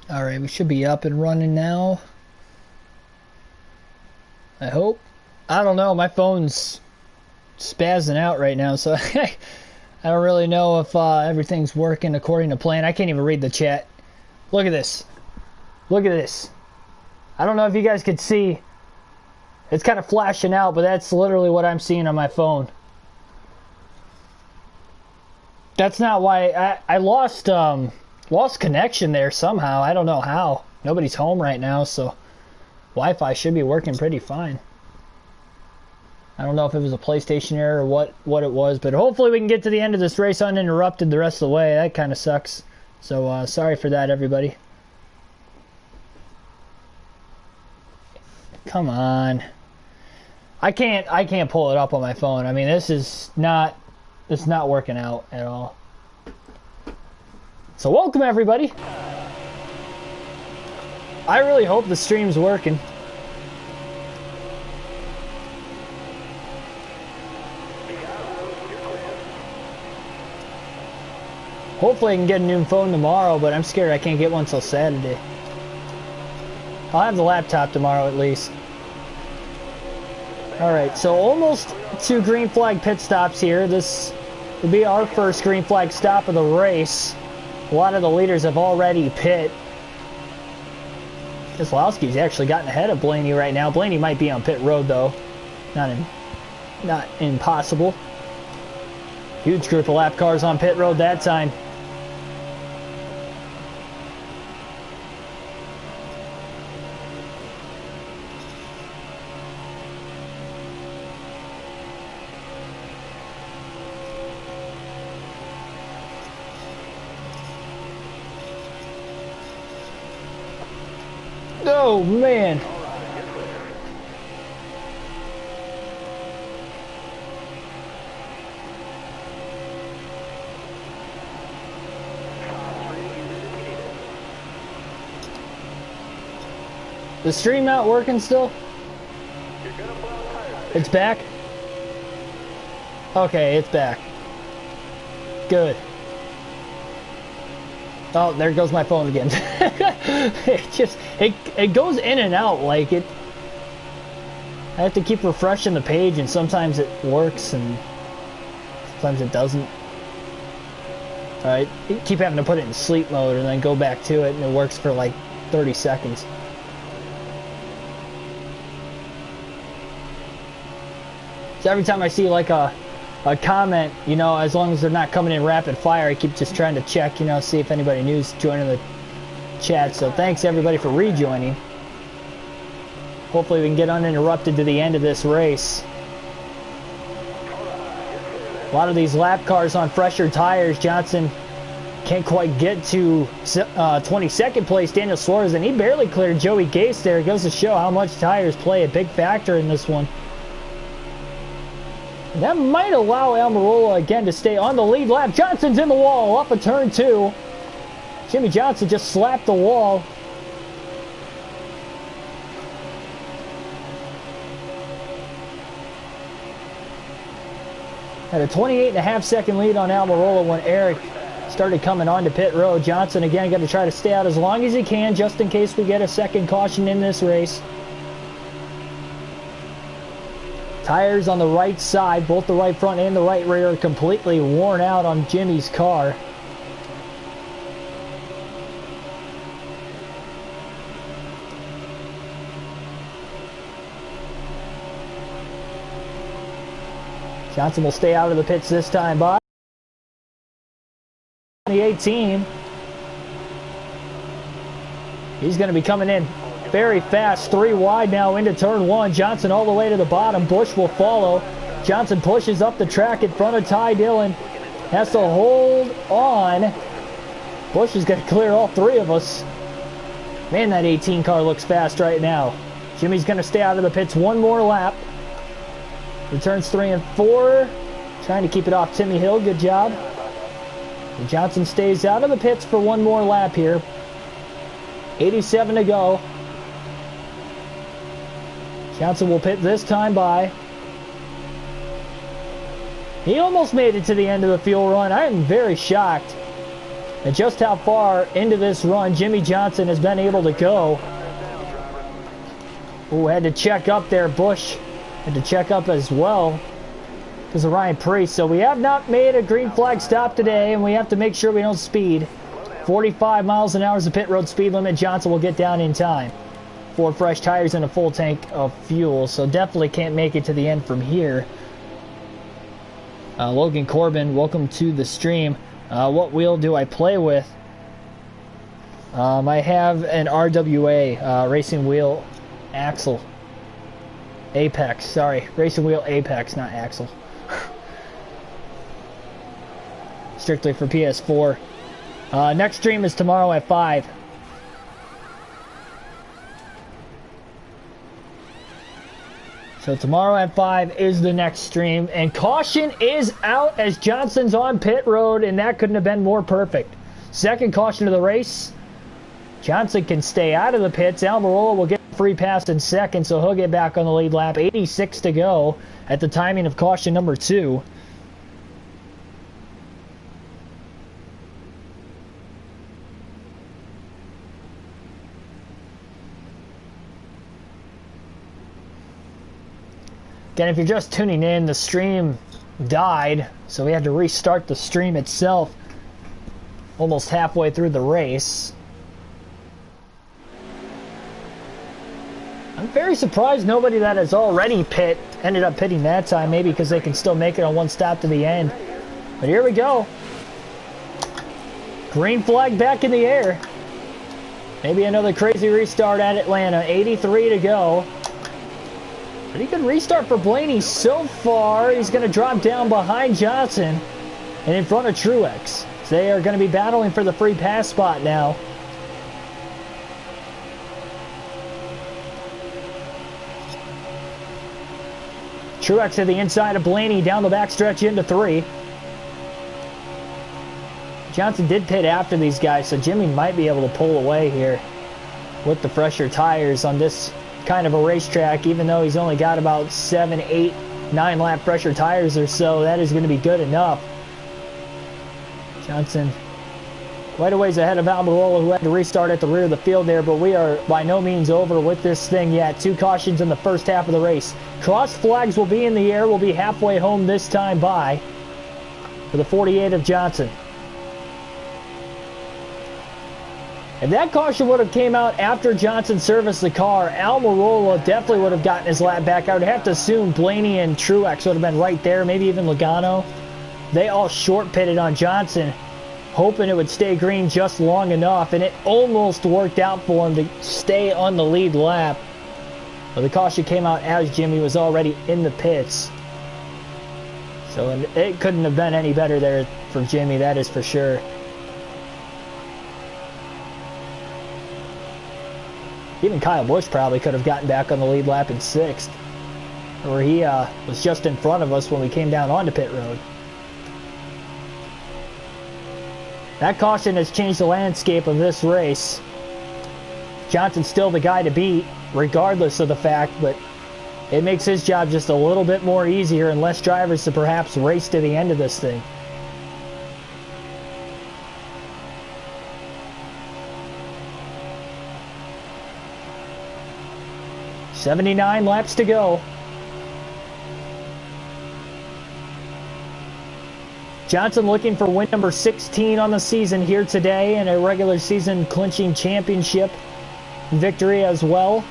Alright, we should be up and running now. I hope. I don't know, my phone's spazzing out right now, so I don't really know if everything's working according to plan. I can't even read the chat. Look at this. Look at this. I don't know if you guys could see. It's kind of flashing out, but that's literally what I'm seeing on my phone. That's not why I lost connection there somehow. I don't know how. Nobody's home right now, so Wi-Fi should be working pretty fine. I don't know if it was a PlayStation error or what it was, but hopefully we can get to the end of this race uninterrupted the rest of the way. That kind of sucks. So sorry for that, everybody. Come on. I can't pull it up on my phone. I mean, it's not working out at all. So welcome everybody. I really hope the stream's working. Hopefully I can get a new phone tomorrow, but I'm scared I can't get one till Saturday. I'll have the laptop tomorrow at least. Alright, so almost 2 green flag pit stops here. This will be our first green flag stop of the race. A lot of the leaders have already pit. Keselowski's actually gotten ahead of Blaney right now. Blaney might be on pit road though. Not impossible. Huge group of lap cars on pit road that time. Oh man. The stream not working still? It's back? Okay, it's back. Good. Oh, there goes my phone again. It goes in and out like it. I have to keep refreshing the page, and sometimes it works and sometimes it doesn't. Alright, keep having to put it in sleep mode and then go back to it, and it works for like 30 seconds. So every time I see like a comment, you know, as long as they're not coming in rapid fire, I keep just trying to check, you know, see if anybody new's joining the chat. So thanks everybody for rejoining. Hopefully we can get uninterrupted to the end of this race. A lot of these lap cars on fresher tires. Johnson can't quite get to 22nd place, Daniel Suarez, and he barely cleared Joey Gase there. It goes to show how much tires play a big factor in this one. That might allow Almirola again to stay on the lead lap. Johnson's in the wall, up a turn 2. Jimmy Johnson just slapped the wall. Had a 28.5 second lead on Almirola when Eric started coming onto pit road. Johnson again got to try to stay out as long as he can just in case we get a second caution in this race. Tires on the right side, both the right front and the right rear, are completely worn out on Jimmy's car. Johnson will stay out of the pits this time by 2018. He's going to be coming in very fast, 3 wide now into turn 1. Johnson all the way to the bottom. Busch will follow. Johnson pushes up the track in front of Ty Dillon. Has to hold on. Busch is going to clear all 3 of us. Man, that 18 car looks fast right now. Jimmy's going to stay out of the pits 1 more lap. Returns 3 and 4. Trying to keep it off Timmy Hill. Good job. And Johnson stays out of the pits for 1 more lap here. 87 to go. Johnson will pit this time by. He almost made it to the end of the fuel run. I am very shocked and just how far into this run Jimmie Johnson has been able to go. Ooh, had to check up there. Busch had to check up as well because of Ryan Preece. So we have not made a green flag stop today, and we have to make sure we don't speed. 45 miles an hour is the pit road speed limit. Johnson will get down in time. 4 fresh tires and a full tank of fuel, so definitely can't make it to the end from here. Logan Corbin, welcome to the stream. What wheel do I play with? I have an RWA, Racing Wheel Axle. Apex, sorry. Racing Wheel Apex, not Axle. Strictly for PS4. Next stream is tomorrow at 5. So tomorrow at 5 is the next stream. And caution is out as Johnson's on pit road, and that couldn't have been more perfect. Second caution of the race. Johnson can stay out of the pits. Almirola will get a free pass in second, so he'll get back on the lead lap. 86 to go at the timing of caution number 2. Again, if you're just tuning in, the stream died, so we had to restart the stream itself almost halfway through the race. I'm very surprised nobody that has already ended up pitting that time, maybe because they can still make it on one stop to the end. But here we go. Green flag back in the air. Maybe another crazy restart at Atlanta. 83 to go. Pretty good restart for Blaney so far. He's going to drop down behind Johnson and in front of Truex. So they are going to be battling for the free pass spot now. Truex to the inside of Blaney, down the backstretch into 3. Johnson did pit after these guys, so Jimmy might be able to pull away here with the fresher tires on this kind of a racetrack, even though he's only got about 7, 8, 9 lap fresher tires or so. That is going to be good enough. Johnson quite a ways ahead of Almirola, who had to restart at the rear of the field there, but we are by no means over with this thing yet. 2 cautions in the first half of the race. Cross flags will be in the air. We'll be halfway home this time by for the 48 of Johnson. If that caution would have came out after Johnson serviced the car, Almirola definitely would have gotten his lap back. I would have to assume Blaney and Truex would have been right there, maybe even Logano. They all short pitted on Johnson, hoping it would stay green just long enough, and it almost worked out for him to stay on the lead lap. But the caution came out as Jimmy was already in the pits. So it couldn't have been any better there for Jimmy, that is for sure. Even Kyle Busch probably could have gotten back on the lead lap in 6th, where he was just in front of us when we came down onto pit road. That caution has changed the landscape of this race. Johnson's still the guy to beat, regardless of the fact, but it makes his job just a little bit more easier and less drivers to perhaps race to the end of this thing. $79 laps to go. Johnson looking for win number 16 on the season here today, and a regular season clinching championship victory as well.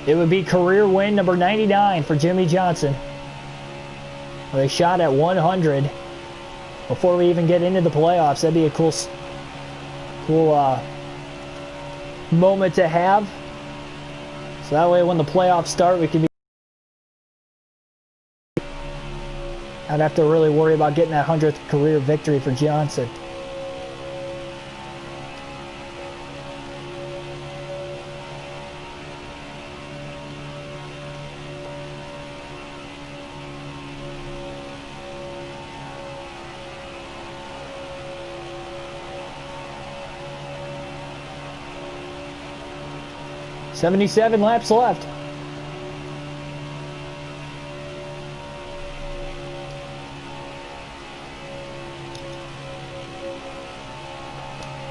It would be career win number 99 for Jimmie Johnson. They shot at 100 before we even get into the playoffs. That'd be a cool moment to have. So that way when the playoffs start, we can be... I'd have to really worry about getting that 100th career victory for Johnson. $77 laps left.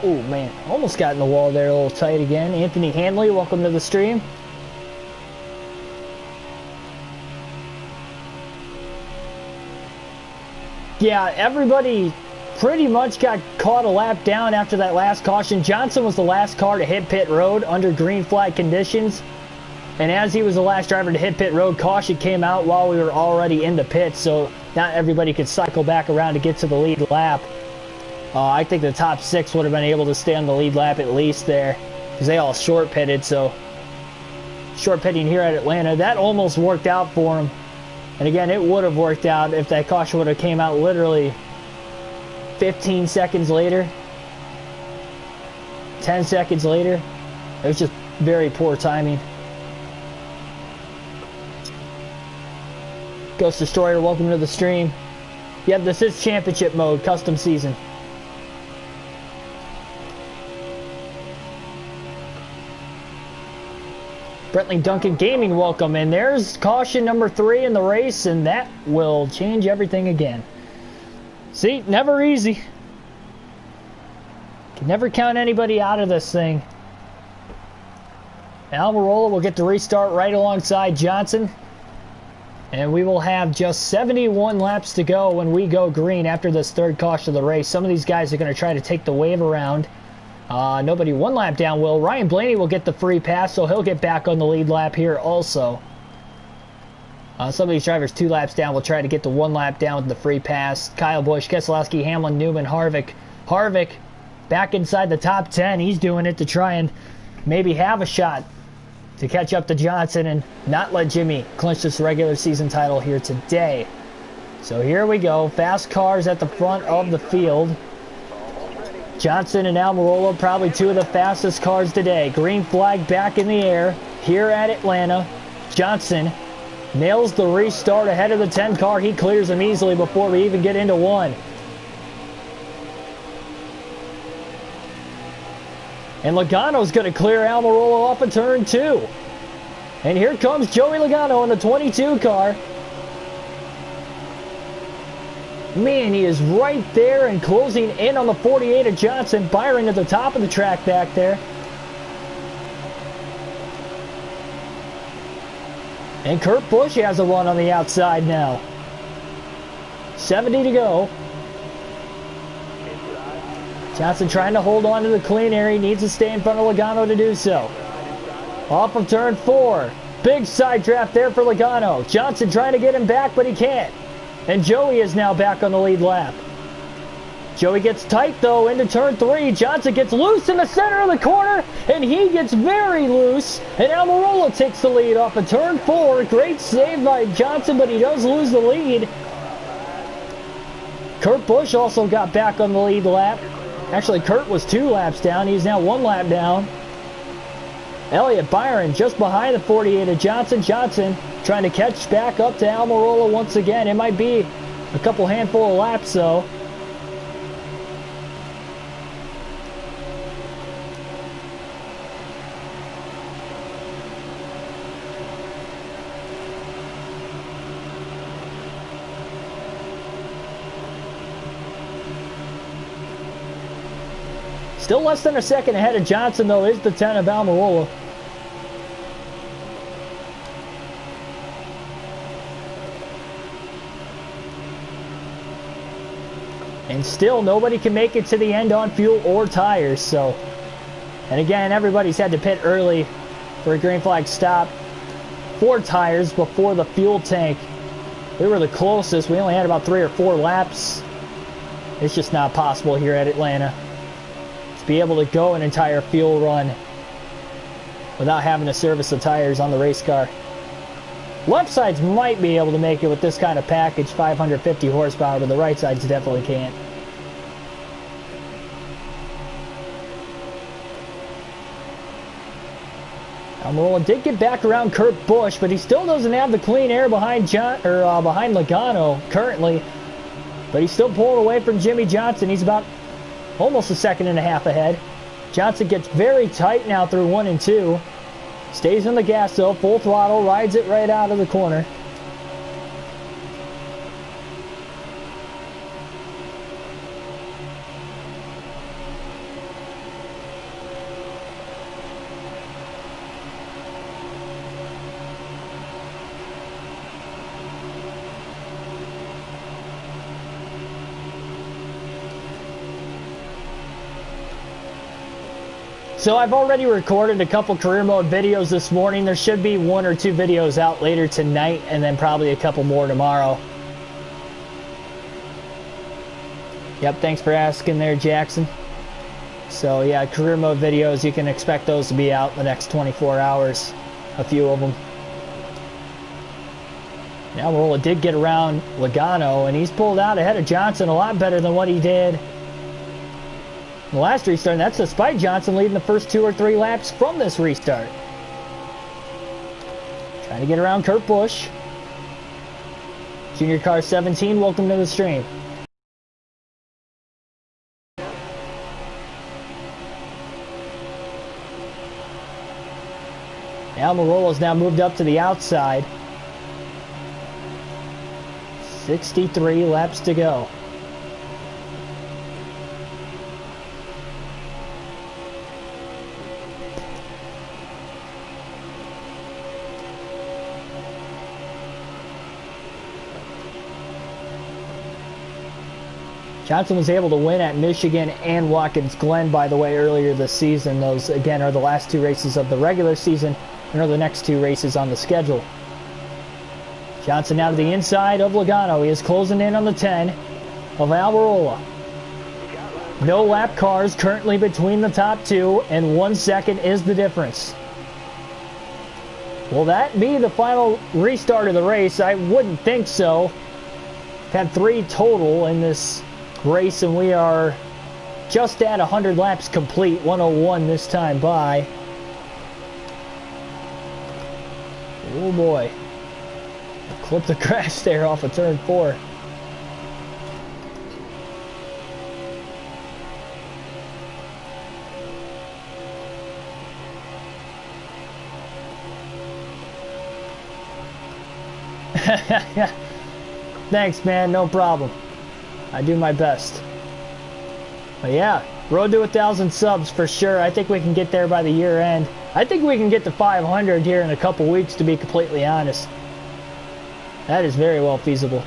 Oh, man. Almost got in the wall there a little tight again. Anthony Hanley, welcome to the stream. Yeah, everybody pretty much got caught a lap down after that last caution. Johnson was the last car to hit pit road under green flag conditions. And as he was the last driver to hit pit road, caution came out while we were already in the pits. So not everybody could cycle back around to get to the lead lap. I think the top 6 would have been able to stay on the lead lap at least there, because they all short pitted. So short pitting here at Atlanta, that almost worked out for them. And again, it would have worked out if that caution would have came out literally 15 seconds later, 10 seconds later. It was just very poor timing. Ghost Destroyer, welcome to the stream. Yep, this is championship mode, custom season. Brentley Duncan Gaming, welcome. And there's caution number 3 in the race, and that will change everything again. See, never easy. Can never count anybody out of this thing. Almirola will get the restart right alongside Johnson. And we will have just 71 laps to go when we go green after this 3rd caution of the race. Some of these guys are going to try to take the wave around. Nobody 1 lap down will. Ryan Blaney will get the free pass, so he'll get back on the lead lap here also. Some of these drivers 2 laps down will try to get the 1 lap down with the free pass. Kyle Busch, Keselowski, Hamlin, Newman, Harvick. Harvick back inside the top 10. He's doing it to try and maybe have a shot to catch up to Johnson and not let Jimmy clinch this regular season title here today. So here we go. Fast cars at the front of the field. Johnson and Almirola, probably 2 of the fastest cars today. Green flag back in the air here at Atlanta. Johnson nails the restart ahead of the 10 car. He clears him easily before we even get into 1. And Logano's going to clear Almirola off of turn 2. And here comes Joey Logano in the 22 car. Man, he is right there and closing in on the 48 of Johnson. Byron at the top of the track back there. And Kurt Busch has a run on the outside now. 70 to go. Johnson trying to hold on to the clean air. He needs to stay in front of Logano to do so. Off of turn 4. Big side draft there for Logano. Johnson trying to get him back, but he can't. And Joey is now back on the lead lap. Joey gets tight, though, into turn 3. Johnson gets loose in the center of the corner, and he gets very loose. And Almirola takes the lead off of turn 4. Great save by Johnson, but he does lose the lead. Kurt Busch also got back on the lead lap. Actually, Kurt was 2 laps down. He's now 1 lap down. Elliott Byron just behind the 48 of Johnson. Johnson trying to catch back up to Almirola once again. It might be a couple handful of laps, though. Still less than a second ahead of Johnson, though, is the 10 of Almirola. And still, nobody can make it to the end on fuel or tires. So, and again, everybody's had to pit early for a green flag stop. 4 tires before the fuel tank. We were the closest. We only had about 3 or 4 laps. It's just not possible here at Atlanta to be able to go an entire fuel run without having to service the tires on the race car. Left sides might be able to make it with this kind of package, 550 horsepower, but the right sides definitely can't. Almirola did get back around Kurt Busch, but he still doesn't have the clean air behind behind Logano currently. But he's still pulling away from Jimmy Johnson. He's about almost a second and a half ahead. Johnson gets very tight now through 1 and 2. Stays on the gas though, full throttle, rides it right out of the corner. So I've already recorded a couple career mode videos this morning. There should be 1 or 2 videos out later tonight, and then probably a couple more tomorrow. Yep, thanks for asking there, Jackson. So yeah, career mode videos, you can expect those to be out in the next 24 hours. A few of them. Now Almirola did get around Logano, and he's pulled out ahead of Johnson a lot better than what he did in the last restart. And that's despite Johnson leading the first 2 or 3 laps from this restart. Trying to get around Kurt Busch. Junior Car 17, welcome to the stream. Almirola's now moved up to the outside. 63 laps to go. Johnson was able to win at Michigan and Watkins Glen, by the way, earlier this season. Those, again, are the last 2 races of the regular season and are the next 2 races on the schedule. Johnson now to the inside of Logano. He is closing in on the 10 of Almirola. No lap cars currently between the top 2, and 1 second is the difference. Will that be the final restart of the race? I wouldn't think so. We've had 3 total in this race, and we are just at 100 laps complete. 101 this time by. Oh boy. Clip the crash there off of turn 4. Thanks, man. No problem. I do my best. But yeah, road to 1,000 subs for sure. I think we can get there by the year end. I think we can get to 500 here in a couple weeks, to be completely honest. That is very well feasible.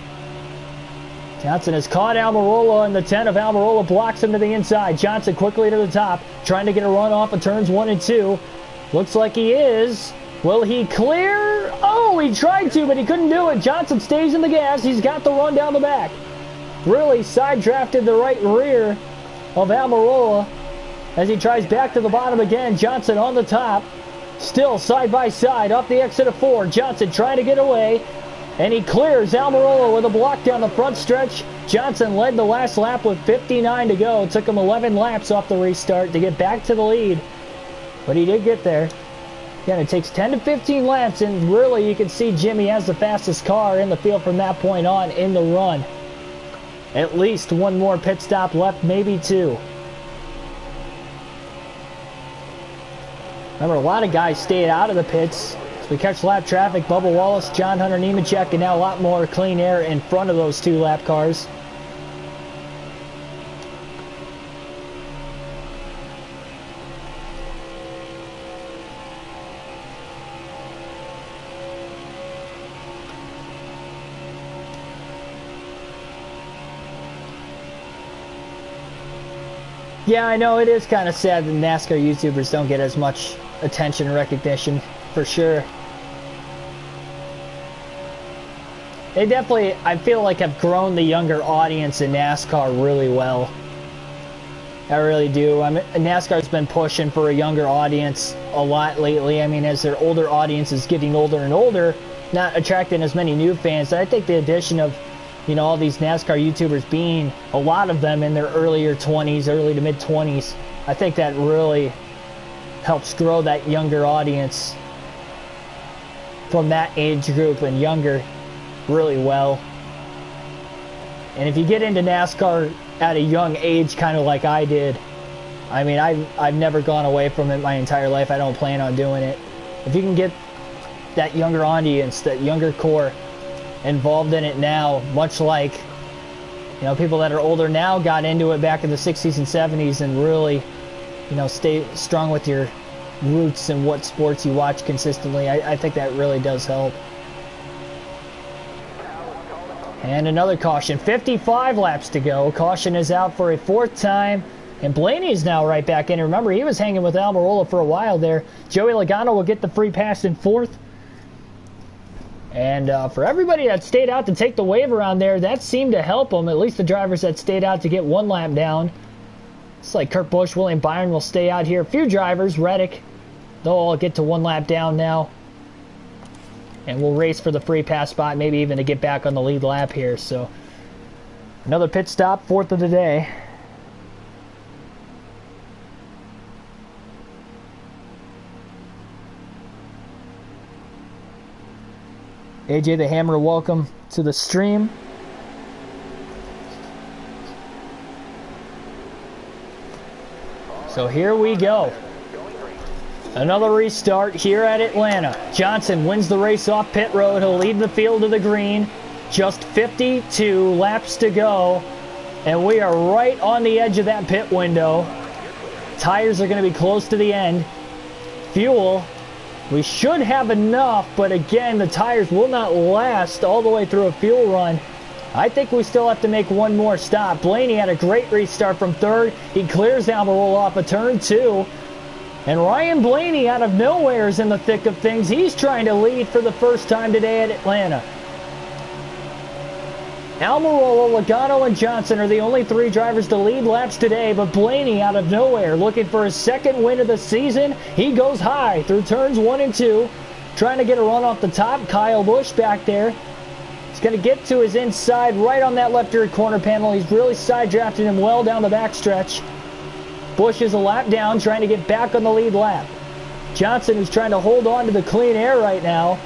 Johnson has caught Almirola, and the 10 of Almirola blocks him to the inside. Johnson quickly to the top, trying to get a run off of turns 1 and 2. Looks like he is. Will he clear? Oh, he tried to, but he couldn't do it. Johnson stays in the gas. He's got the run down the back. Really side-drafted the right rear of Almirola as he tries back to the bottom again. Johnson on the top. Still side by side off the exit of 4. Johnson trying to get away. And he clears Almirola with a block down the front stretch. Johnson led the last lap with 59 to go. It took him 11 laps off the restart to get back to the lead. But he did get there. Again, it takes 10 to 15 laps, and really you can see Jimmy has the fastest car in the field from that point on in the run. At least 1 more pit stop left, maybe 2. Remember, a lot of guys stayed out of the pits. So we catch lap traffic. Bubba Wallace, John Hunter Nemechek, and now a lot more clean air in front of those 2 lap cars. Yeah, I know, it is kind of sad that NASCAR YouTubers don't get as much attention and recognition, for sure. They definitely, I feel like, have grown the younger audience in NASCAR really well. I really do. I mean, NASCAR's been pushing for a younger audience a lot lately. I mean, as their older audience is getting older and older, not attracting as many new fans. I think the addition of, you know, all these NASCAR YouTubers being, a lot of them in their earlier 20s, early to mid 20s, I think that really helps grow that younger audience from that age group and younger really well. And if you get into NASCAR at a young age, kind of like I did, I mean, I've never gone away from it my entire life. I don't plan on doing it. If you can get that younger audience, that younger core involved in it now, much like, you know, people that are older now got into it back in the 60s and 70s, and really, you know, stay strong with your roots and what sports you watch consistently, I think that really does help. And another caution. 55 laps to go. Caution is out for a 4th time. And Blaney's now right back in. Remember, he was hanging with Almirola for a while there. Joey Logano will get the free pass in 4th. And for everybody that stayed out to take the wave around there, that seemed to help them. At least the drivers that stayed out to get 1 lap down. It's like Kurt Busch, William Byron will stay out here. A few drivers, Reddick, they'll all get to 1 lap down now. And we'll race for the free pass spot, maybe even to get back on the lead lap here. So another pit stop, 4th of the day. AJ the Hammer, welcome to the stream. So here we go. Another restart here at Atlanta. Johnson wins the race off pit road. He'll lead the field to the green. Just 52 laps to go. And we are right on the edge of that pit window. Tires are going to be close to the end. Fuel, we should have enough, but again, the tires will not last all the way through a fuel run. I think we still have to make 1 more stop. Blaney had a great restart from 3rd. He clears Almirola off of turn 2. And Ryan Blaney out of nowhere is in the thick of things. He's trying to lead for the first time today at Atlanta. Almirola, Logano, and Johnson are the only 3 drivers to lead laps today, but Blaney out of nowhere looking for his 2nd win of the season. He goes high through turns 1 and 2, trying to get a run off the top. Kyle Busch back there. He's going to get to his inside right on that left rear corner panel. He's really side drafting him well down the backstretch. Busch is a lap down, trying to get back on the lead lap. Johnson, who's trying to hold on to the clean air right now.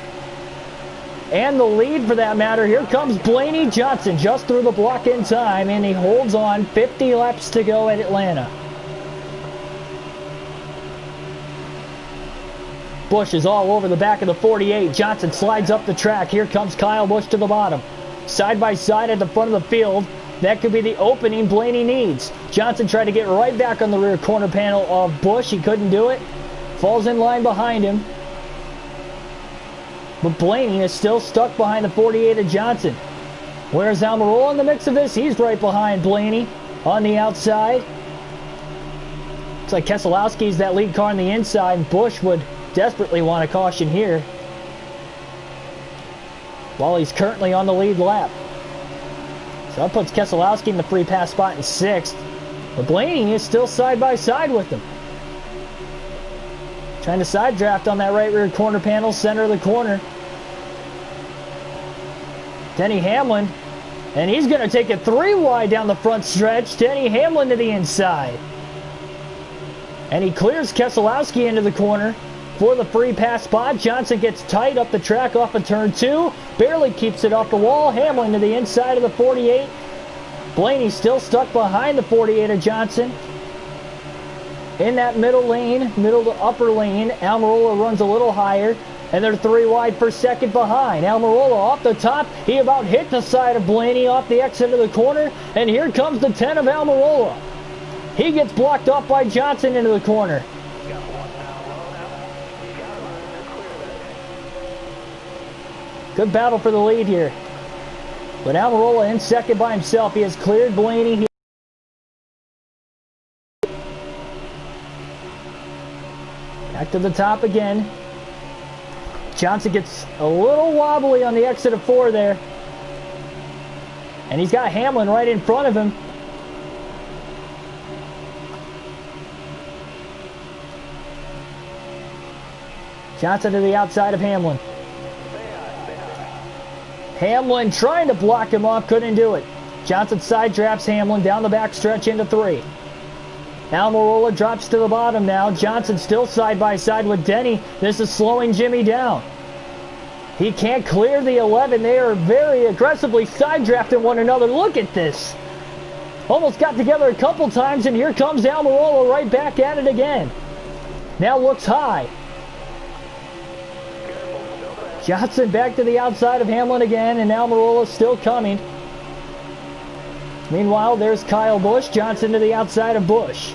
And the lead for that matter. Here comes Blaney. Johnson just through the block in time, and he holds on. 50 laps to go at Atlanta. Busch is all over the back of the 48. Johnson slides up the track. Here comes Kyle Busch to the bottom. Side by side at the front of the field. That could be the opening Blaney needs. Johnson tried to get right back on the rear corner panel of Busch. He couldn't do it. Falls in line behind him. But Blaney is still stuck behind the 48 of Johnson. Where's Almirola in the mix of this? He's right behind Blaney on the outside. Looks like Keselowski's that lead car on the inside, and Busch would desperately want a caution here, while he's currently on the lead lap. So that puts Keselowski in the free pass spot in 6th. But Blaney is still side by side with him. Trying to side draft on that right rear corner panel, center of the corner. Denny Hamlin, and he's going to take it 3 wide down the front stretch. Denny Hamlin to the inside. And he clears Keselowski into the corner for the free pass spot. Johnson gets tight up the track off of turn 2. Barely keeps it off the wall. Hamlin to the inside of the 48. Blaney still stuck behind the 48 of Johnson. In that middle lane, middle to upper lane, Almirola runs a little higher, and they're 3 wide for 2nd behind. Almirola off the top. He about hit the side of Blaney off the exit of the corner, and here comes the 10 of Almirola. He gets blocked off by Johnson into the corner. Good battle for the lead here. But Almirola in 2nd by himself. He has cleared Blaney. Back to the top again. Johnson gets a little wobbly on the exit of 4 there. And he's got Hamlin right in front of him. Johnson to the outside of Hamlin. Hamlin trying to block him off, couldn't do it. Johnson side drafts Hamlin down the back stretch into 3. Almirola drops to the bottom now. Johnson still side by side with Denny. This is slowing Jimmy down. He can't clear the 11. They are very aggressively side drafting one another. Look at this. Almost got together a couple times, and here comes Almirola right back at it again. Now looks high. Johnson back to the outside of Hamlin again, and Almirola still coming. Meanwhile, there's Kyle Busch. Johnson to the outside of Busch.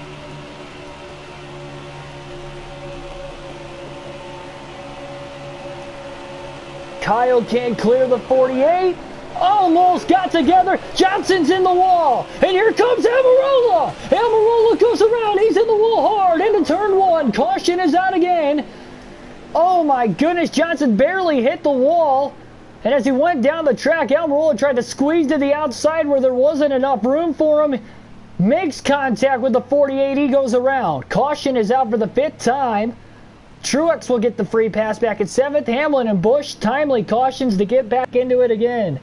Kyle can't clear the 48. Almost got together. Johnson's in the wall. And here comes Almirola. Almirola goes turn one. Caution is out again. Oh my goodness, Johnson barely hit the wall. And as he went down the track, Almirola tried to squeeze to the outside where there wasn't enough room for him. Makes contact with the 48. He goes around. Caution is out for the 5th time. Truex will get the free pass back at 7th. Hamlin and Busch, timely cautions to get back into it again.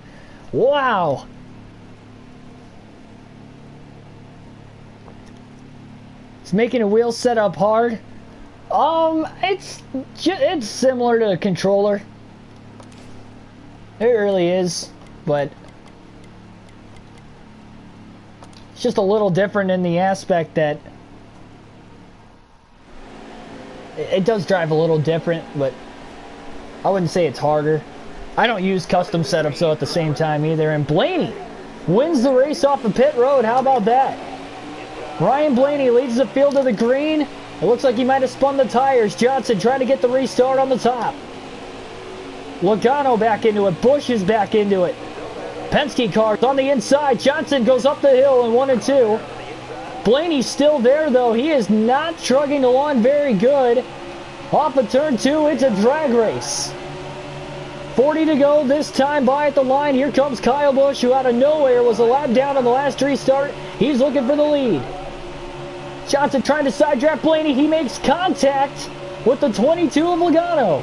Wow. It's making a wheel setup hard. It's similar to a controller. It really is, but it's just a little different in the aspect that it does drive a little different, but I wouldn't say it's harder. I don't use custom setups though at the same time either. And Blaney wins the race off of pit road. How about that? Ryan Blaney leads the field to the green. It looks like he might have spun the tires. Johnson trying to get the restart on the top. Logano back into it. Busch is back into it. Penske cars on the inside. Johnson goes up the hill in 1 and 2. Blaney's still there though. He is not trucking along very good. Off of turn 2, it's a drag race. 40 to go this time by at the line. Here comes Kyle Busch, who out of nowhere was a lap down on the last restart. He's looking for the lead. Johnson trying to side draft Blaney. He makes contact with the 22 of Logano.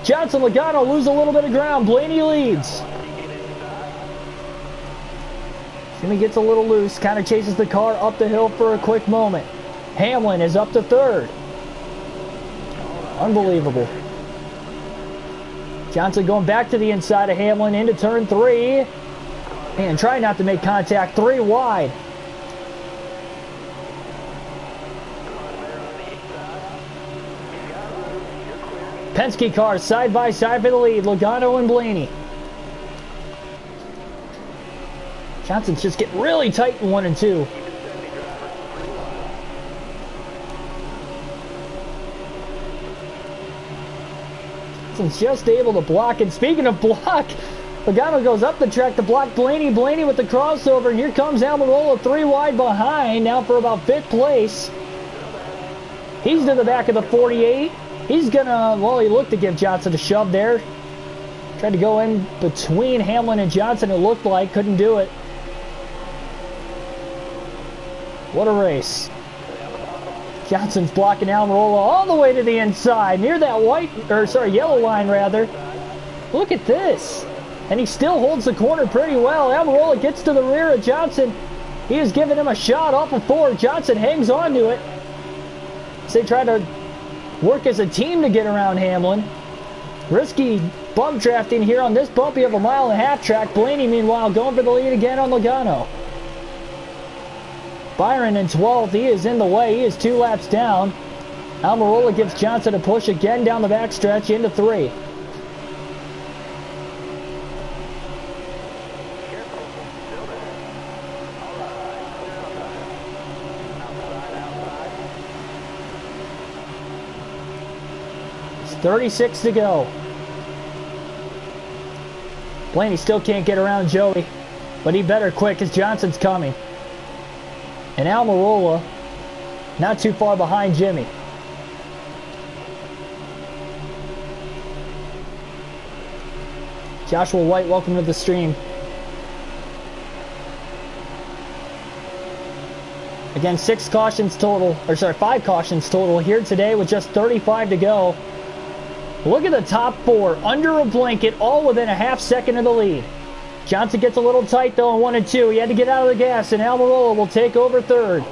Johnson, Logano lose a little bit of ground. Blaney leads. Jimmy gets a little loose, kind of chases the car up the hill for a quick moment. Hamlin is up to 3rd. Unbelievable. Johnson going back to the inside of Hamlin into turn 3. And trying not to make contact, 3 wide. Penske cars side by side for the lead. Logano and Blaney. Johnson's just getting really tight in 1 and 2. Johnson's just able to block. And speaking of block, Logano goes up the track to block Blaney. Blaney with the crossover. And here comes Almirola 3 wide behind. Now for about 5th place. He's to the back of the 48. He's gonna, well, he looked to give Johnson a shove there. Tried to go in between Hamlin and Johnson, it looked like. Couldn't do it. What a race. Johnson's blocking Almirola all the way to the inside, near that yellow line rather. Look at this. And he still holds the corner pretty well. Almirola gets to the rear of Johnson. He is giving him a shot off of 4. Johnson hangs on to it. So they try to work as a team to get around Hamlin. Risky bump drafting here on this bumpy of a 1.5-mile track. Blaney, meanwhile, going for the lead again on Logano. Byron in 12th. He is in the way. He is 2 laps down. Almirola gives Johnson a push again down the backstretch into 3. It's 36 to go. Blaney still can't get around Joey, but he better quick because Johnson's coming. And Almirola not too far behind Jimmy. Joshua White, welcome to the stream. Again, 5 cautions total here today with just 35 to go. Look at the top 4 under a blanket, all within a half second of the lead. Johnson gets a little tight though in 1 and 2. He had to get out of the gas, and Almirola will take over 3rd.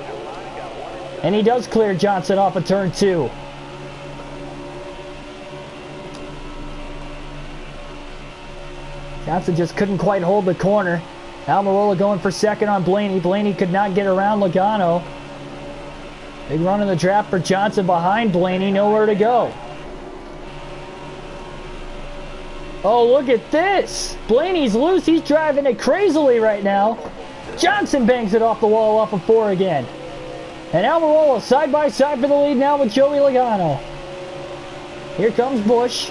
And he does clear Johnson off of turn 2. Johnson just couldn't quite hold the corner. Almirola going for 2nd on Blaney. Blaney could not get around Logano. Big run in the draft for Johnson behind Blaney. Nowhere to go. Oh, look at this. Blaney's loose. He's driving it crazily right now. Johnson bangs it off the wall off of 4 again. And Almirola side by side for the lead now with Joey Logano. Here comes Busch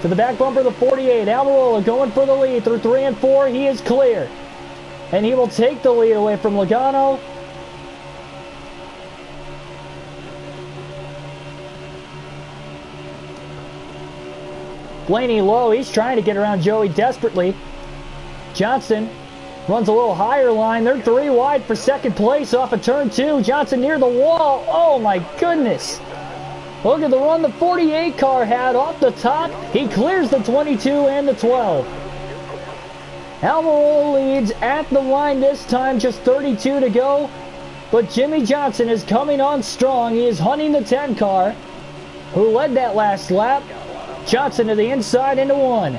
to the back bumper of the 48. Almirola going for the lead through 3 and 4. He is clear. And he will take the lead away from Logano. Blaney low. He's trying to get around Joey desperately. Johnson runs a little higher line. They're 3 wide for second place off of turn 2. Johnson near the wall. Oh my goodness. Look at the run the 48 car had off the top. He clears the 22 and the 12. Almirola leads at the line this time, just 32 to go. But Jimmy Johnson is coming on strong. He is hunting the 10 car, who led that last lap. Johnson to the inside into 1.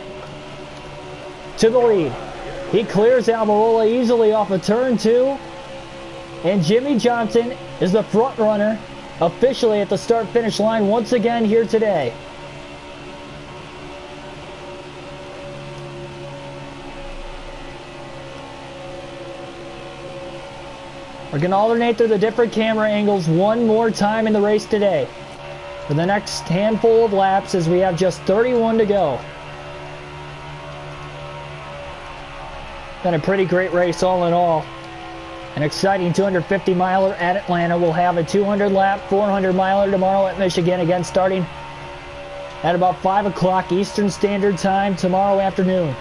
To the lead. He clears Almirola easily off of turn 2. And Jimmy Johnson is the front runner officially at the start-finish line once again here today. We're going to alternate through the different camera angles one more time in the race today for the next handful of laps, as we have just 31 to go. Been a pretty great race all in all. An exciting 250 miler at Atlanta. We'll have a 200 lap, 400 miler tomorrow at Michigan, again starting at about 5 o'clock Eastern Standard Time tomorrow afternoon.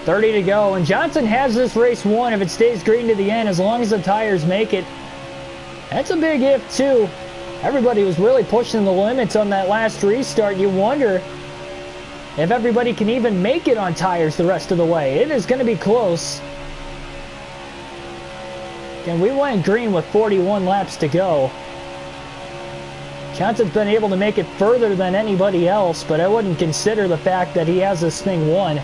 .30 to go, and Johnson has this race won if it stays green to the end, as long as the tires make it. That's a big if, too. Everybody was really pushing the limits on that last restart. You wonder if everybody can even make it on tires the rest of the way. It is going to be close. And we went green with 41 laps to go. Johnson's been able to make it further than anybody else, but I wouldn't consider the fact that he has this thing won.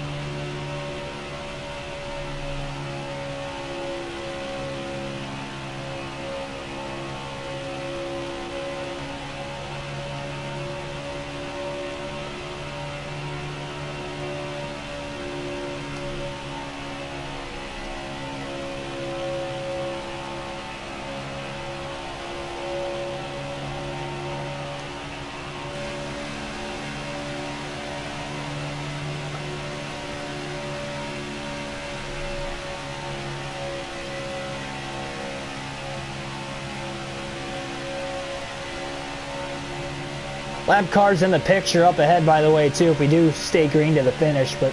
Lap cars in the picture up ahead, by the way, too, if we do stay green to the finish. But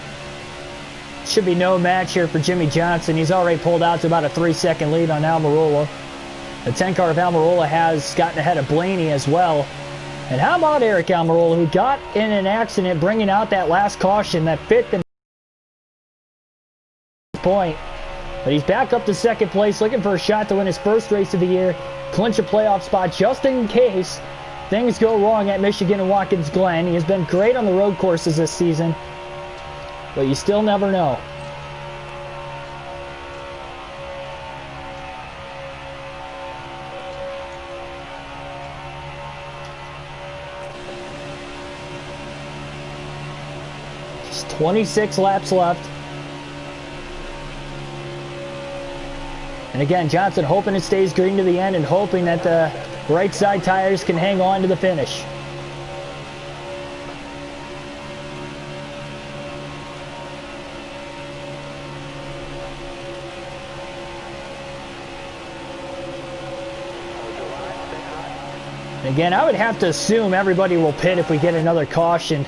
should be no match here for Jimmy Johnson. He's already pulled out to about a 3-second lead on Almirola. The 10 car of Almirola has gotten ahead of Blaney as well. And how about Eric Almirola, who got in an accident, bringing out that last caution that fit the point. But he's back up to second place, looking for a shot to win his first race of the year, clinch a playoff spot just in case things go wrong at Michigan and Watkins Glen. He has been great on the road courses this season, but you still never know. Just 26 laps left. And again, Johnson hoping it stays green to the end and hoping that the right side tires can hang on to the finish. And again, I would have to assume everybody will pit if we get another caution.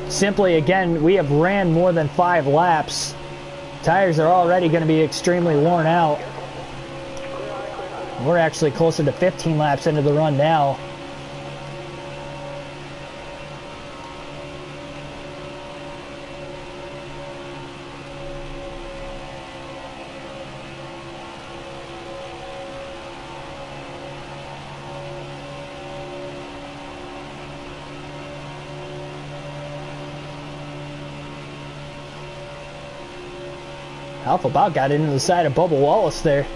Simply, again, we have ran more than 5 laps. Tires are already going to be extremely worn out. We're actually closer to 15 laps into the run now. Alpha about got into the side of Bubba Wallace there.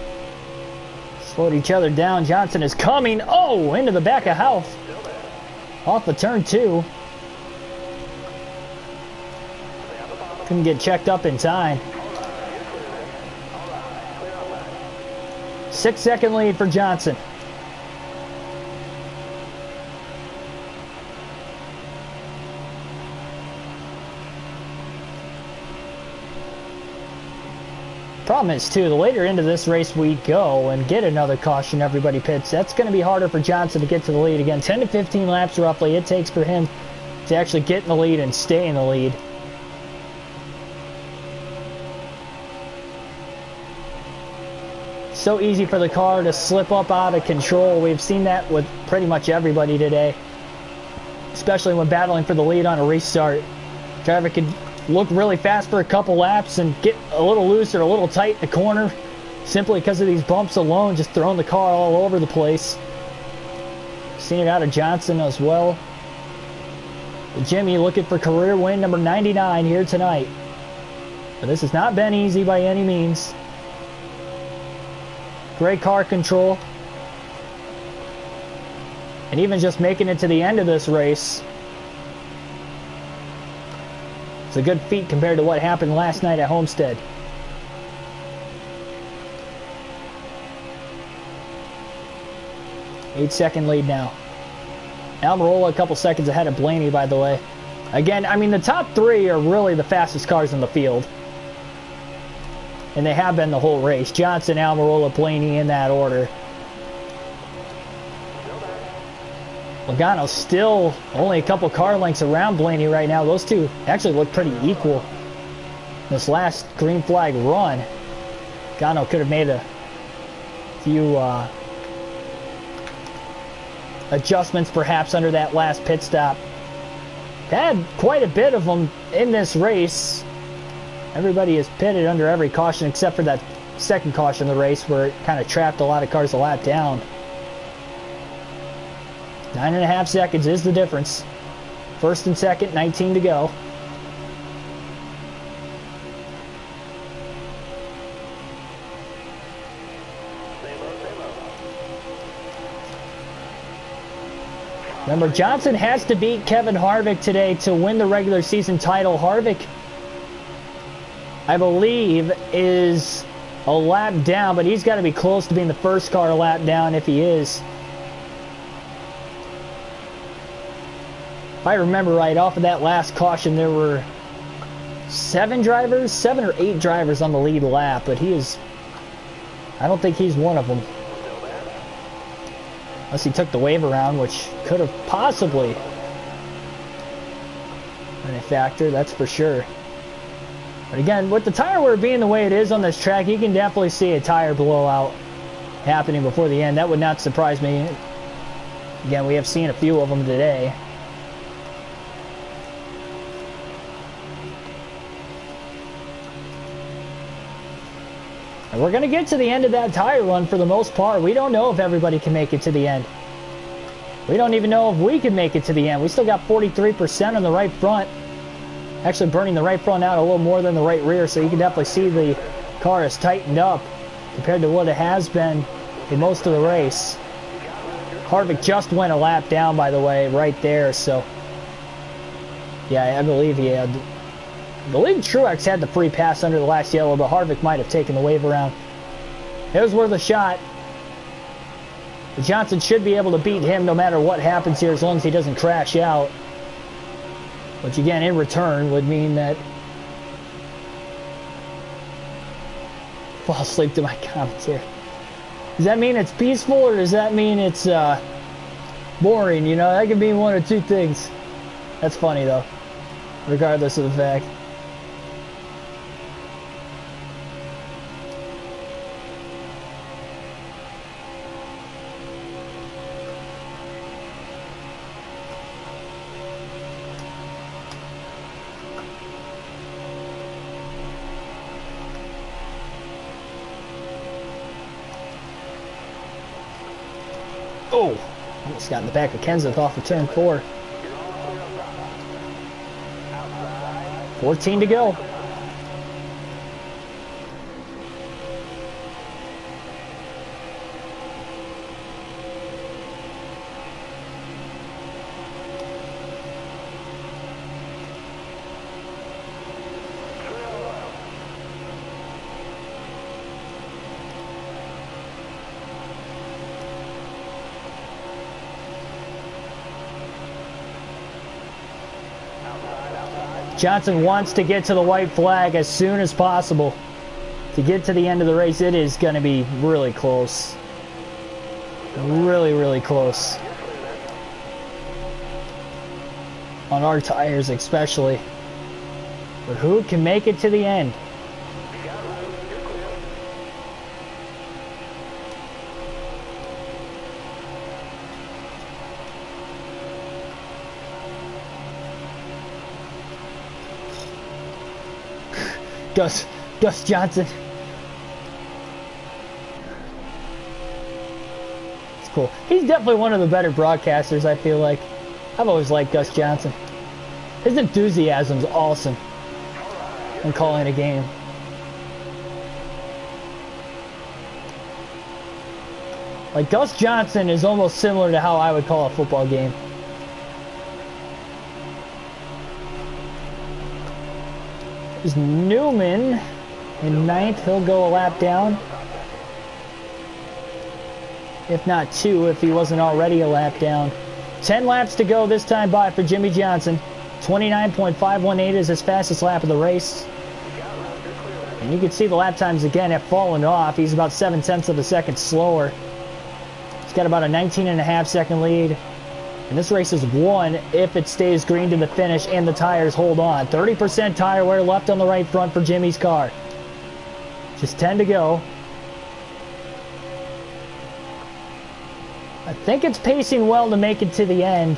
Slowed each other down. Johnson is coming. Oh, into the back of house. Off of turn 2. Couldn't get checked up in time. 6-second lead for Johnson. Problem is, too, the later into this race we go and get another caution, everybody pits, that's going to be harder for Johnson to get to the lead. Again, 10 to 15 laps roughly it takes for him to actually get in the lead and stay in the lead. So easy for the car to slip up out of control. We've seen that with pretty much everybody today, especially when battling for the lead on a restart. Driver could look really fast for a couple laps and get a little loose or a little tight in the corner simply because of these bumps alone, just throwing the car all over the place. Seen it out of Johnson as well. Jimmy looking for career win number 99 here tonight. But this has not been easy by any means. Great car control. And even just making it to the end of this race, it's a good feat compared to what happened last night at Homestead. Eight-second lead now. Almirola a couple seconds ahead of Blaney, by the way. Again, I mean, the top three are really the fastest cars in the field. And they have been the whole race. Johnson, Almirola, Blaney in that order. Logano's still only a couple car lengths around Blaney right now. Those two actually look pretty equal. This last green flag run, Logano could have made a few adjustments perhaps under that last pit stop. Had quite a bit of them in this race. Everybody is pitted under every caution except for that second caution of the race where it kind of trapped a lot of cars a lap down. 9.5 seconds is the difference. First and second, 19 to go. Remember, Johnson has to beat Kevin Harvick today to win the regular season title. Harvick, I believe, is a lap down, but he's got to be close to being the first car a lap down if he is. If I remember right, off of that last caution, there were 7 or 8 drivers on the lead lap, but he is, I don't think he's one of them. Unless he took the wave around, which could have possibly been a factor, that's for sure. But again, with the tire wear being the way it is on this track, you can definitely see a tire blowout happening before the end. That would not surprise me. Again, we have seen a few of them today. And we're going to get to the end of that tire run for the most part. We don't know if everybody can make it to the end. We don't even know if we can make it to the end. We still got 43% on the right front. Actually burning the right front out a little more than the right rear, so you can definitely see the car is tightened up compared to what it has been in most of the race. Harvick just went a lap down, by the way, right there, so yeah, I believe he had... I believe Truex had the free pass under the last yellow, but Harvick might have taken the wave around. It was worth a shot. But Johnson should be able to beat him no matter what happens here, as long as he doesn't crash out. Which again, in return, would mean that... Fall asleep to my commentary. Does that mean it's peaceful, or does that mean it's boring? You know, that could mean one or two things. That's funny, though, regardless of the fact. Oh, almost got in the back of Kenseth off of turn 4. 14 to go. Johnson wants to get to the white flag as soon as possible. to get to the end of the race, it is going to be really close. Really, really close. On our tires especially. But who can make it to the end? Gus Johnson. It's cool. He's definitely one of the better broadcasters, I feel like. I've always liked Gus Johnson. His enthusiasm's awesome when calling a game. Like, Gus Johnson is almost similar to how I would call a football game. There's Newman in 9th. He'll go a lap down. If not 2, if he wasn't already a lap down. 10 laps to go this time by for Jimmie Johnson. 29.518 is his fastest lap of the race. And you can see the lap times again have fallen off. He's about 0.7 of a second slower. He's got about a 19.5 second lead. And this race is won if it stays green to the finish and the tires hold on. 30% tire wear left on the right front for Jimmy's car. Just 10 to go. I think it's pacing well to make it to the end.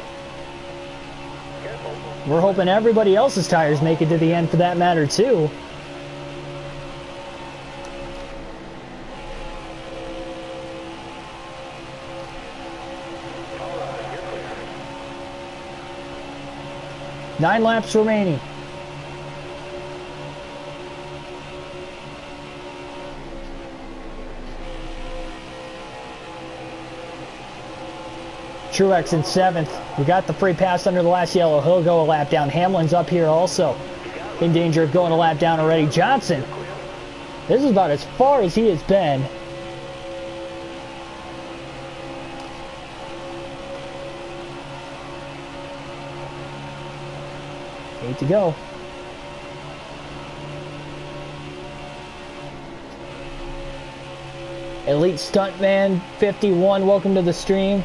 We're hoping everybody else's tires make it to the end for that matter too. Nine laps remaining. Truex in 7th. We got the free pass under the last yellow. He'll go a lap down. Hamlin's up here also. In danger of going a lap down already. Johnson. This is about as far as he has been. Eight to go. Elite Stuntman 51, welcome to the stream.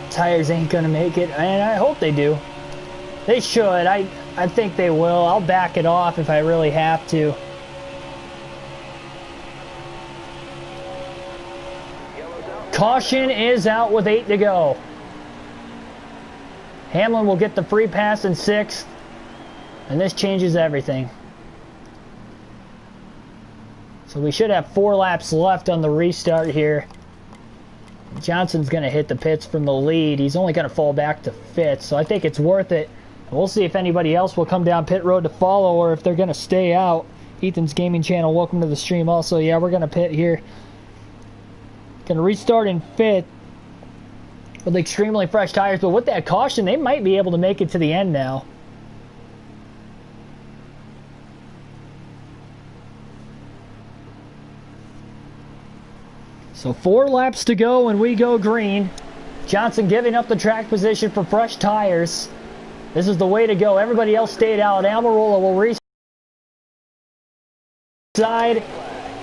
Tires ain't gonna make it, and I hope they do. They should. I think they will. I'll back it off if I really have to. Caution is out with 8 to go. Hamlin will get the free pass in 6th, and this changes everything. So we should have 4 laps left on the restart here. Johnson's going to hit the pits from the lead. He's only going to fall back to 5th, so I think it's worth it. We'll see if anybody else will come down pit road to follow or if they're going to stay out. Ethan's Gaming Channel, welcome to the stream also. Yeah, we're going to pit here. Going to restart in 5th. With extremely fresh tires, but with that caution, they might be able to make it to the end now. So 4 laps to go and we go green. Johnson giving up the track position for fresh tires. This is the way to go. Everybody else stayed out. Almirola will reside.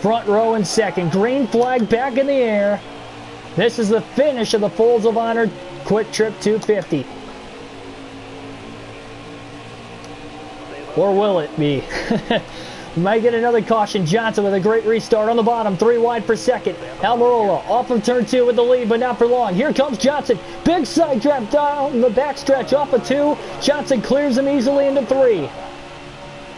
Front row in 2nd. Green flag back in the air. This is the finish of the Folds of Honor Quick Trip 250. Or will it be? We might get another caution. Johnson with a great restart on the bottom. 3 wide for 2nd. Almirola off of turn 2 with the lead, but not for long. Here comes Johnson. Big side draft down the backstretch off of 2. Johnson clears him easily into 3.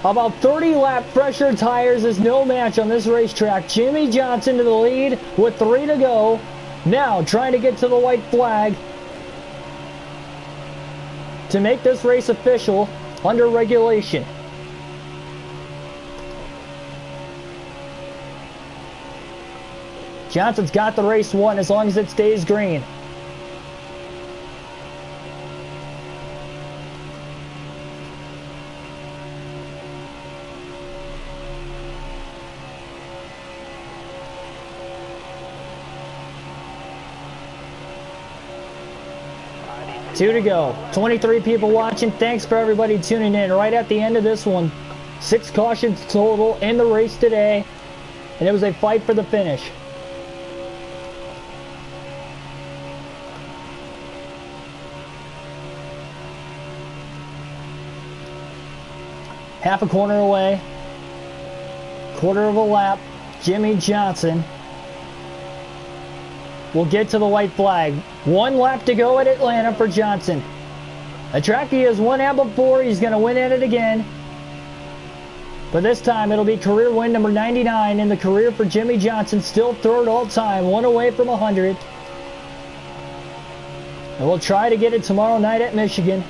About 30 lap fresher tires is no match on this racetrack. Jimmie Johnson to the lead with 3 to go. Now trying to get to the white flag to make this race official under regulation. Johnson's got the race won as long as it stays green. 2 to go. 23 people watching. Thanks for everybody tuning in. Right at the end of this one, 6 cautions total in the race today, and it was a fight for the finish. Half a corner away. Quarter of a lap. Jimmie Johnson will get to the white flag. 1 lap to go at Atlanta for Johnson. A track he has won at before. He's going to win at it again. But this time it'll be career win number 99 in the career for Jimmie Johnson. Still 3rd all time. 1 away from 100. And we'll try to get it tomorrow night at Michigan.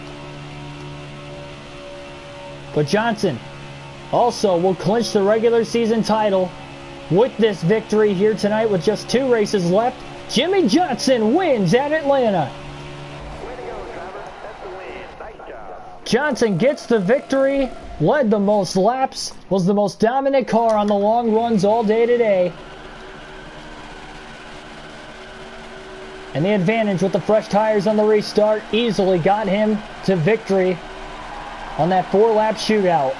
But Johnson also will clinch the regular season title with this victory here tonight with just 2 races left. Jimmie Johnson wins at Atlanta. Way to go, Trevor. That's the win. Nice job. Johnson gets the victory, led the most laps, was the most dominant car on the long runs all day today. And the advantage with the fresh tires on the restart easily got him to victory on that 4-lap shootout.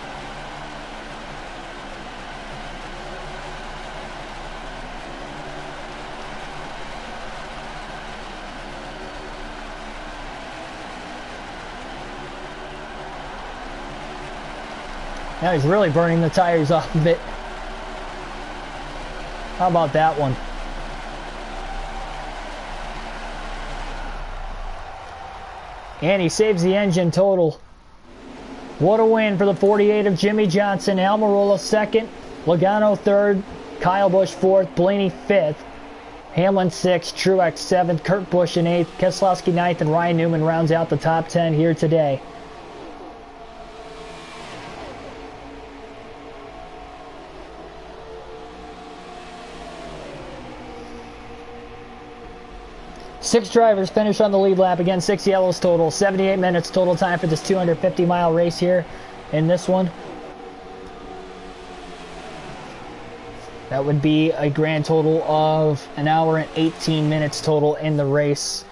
Now he's really burning the tires off of it. How about that one? And he saves the engine total. What a win for the 48 of Jimmie Johnson. Almirola 2nd, Logano 3rd, Kyle Busch 4th, Blaney 5th, Hamlin 6th, Truex 7th, Kurt Busch in 8th, Keselowski 9th, and Ryan Newman rounds out the top 10 here today. Six drivers finish on the lead lap. Again, 6 yellows total. 78 minutes total time for this 250-mile race here in this one. That would be a grand total of 1 hour and 18 minutes total in the race.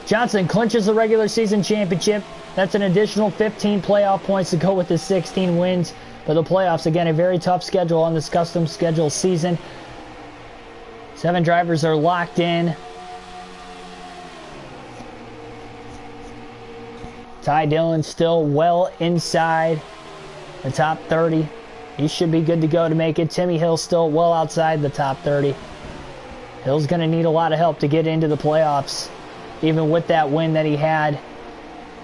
Johnson clinches the regular season championship. That's an additional 15 playoff points to go with his 16 wins. But the playoffs, again, a very tough schedule on this custom schedule season. 7 drivers are locked in. Ty Dillon still well inside the top 30. He should be good to go to make it. Timmy Hill still well outside the top 30. Hill's going to need a lot of help to get into the playoffs, even with that win that he had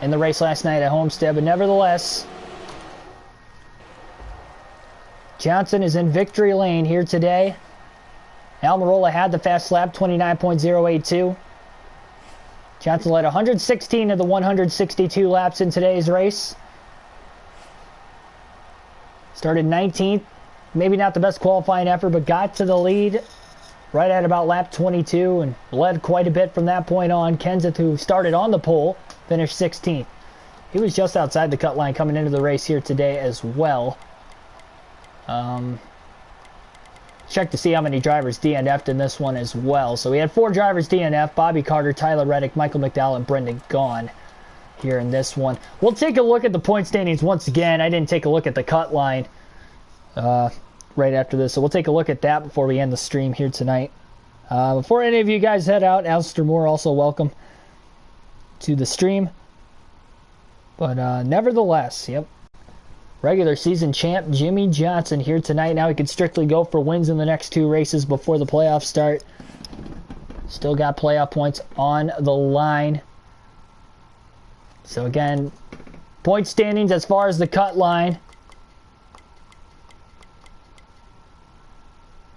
in the race last night at Homestead. But nevertheless, Johnson is in victory lane here today. Almirola had the fast lap, 29.082. Johnson led 116 of the 162 laps in today's race. Started 19th. Maybe not the best qualifying effort, but got to the lead right at about lap 22 and led quite a bit from that point on. Kenseth, who started on the pole, finished 16th. He was just outside the cut line coming into the race here today as well. Check to see how many drivers DNF'd in this one as well. So we had 4 drivers DNF: Bobby Carter, Tyler Reddick, Michael McDowell, and Brendan Gaughan here in this one. We'll take a look at the point standings once again. I didn't take a look at the cut line right after this, so we'll take a look at that before we end the stream here tonight. Before any of you guys head out, Alistair Moore, also welcome to the stream. But nevertheless, yep. Regular season champ Jimmie Johnson here tonight. Now he could strictly go for wins in the next 2 races before the playoffs start. Still got playoff points on the line. So again, point standings as far as the cut line.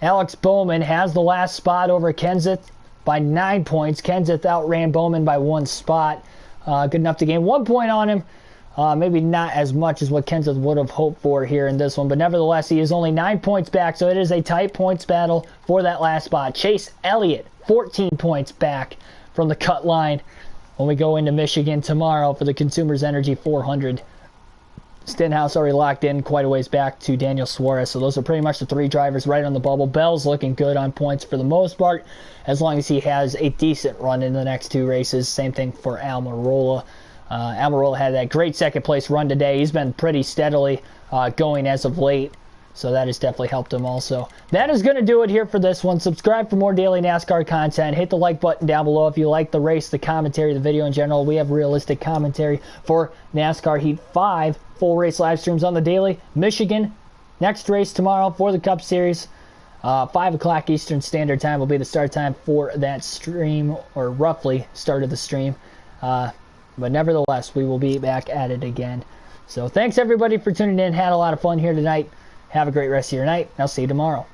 Alex Bowman has the last spot over Kenseth by 9 points. Kenseth outran Bowman by 1 spot. Good enough to gain 1 point on him. Maybe not as much as what Kenseth would have hoped for here in this one, but nevertheless, he is only 9 points back, so it is a tight points battle for that last spot. Chase Elliott, 14 points back from the cut line when we go into Michigan tomorrow for the Consumers Energy 400. Stenhouse already locked in quite a ways back to Daniel Suarez. So those are pretty much the 3 drivers right on the bubble. Bell's looking good on points for the most part, as long as he has a decent run in the next 2 races. Same thing for Almirola. Almirola had that great second place run today. He's been pretty steadily going as of late. So that has definitely helped him also. That is going to do it here for this one. Subscribe for more daily NASCAR content. Hit the like button down below if you like the race, the commentary, the video in general. We have realistic commentary for NASCAR Heat 5. Full race live streams on the daily. Michigan, next race tomorrow for the Cup Series. 5 o'clock Eastern Standard Time will be the start time for that stream, or roughly start of the stream. But nevertheless, we will be back at it again. So thanks everybody for tuning in. Had a lot of fun here tonight. Have a great rest of your night. I'll see you tomorrow.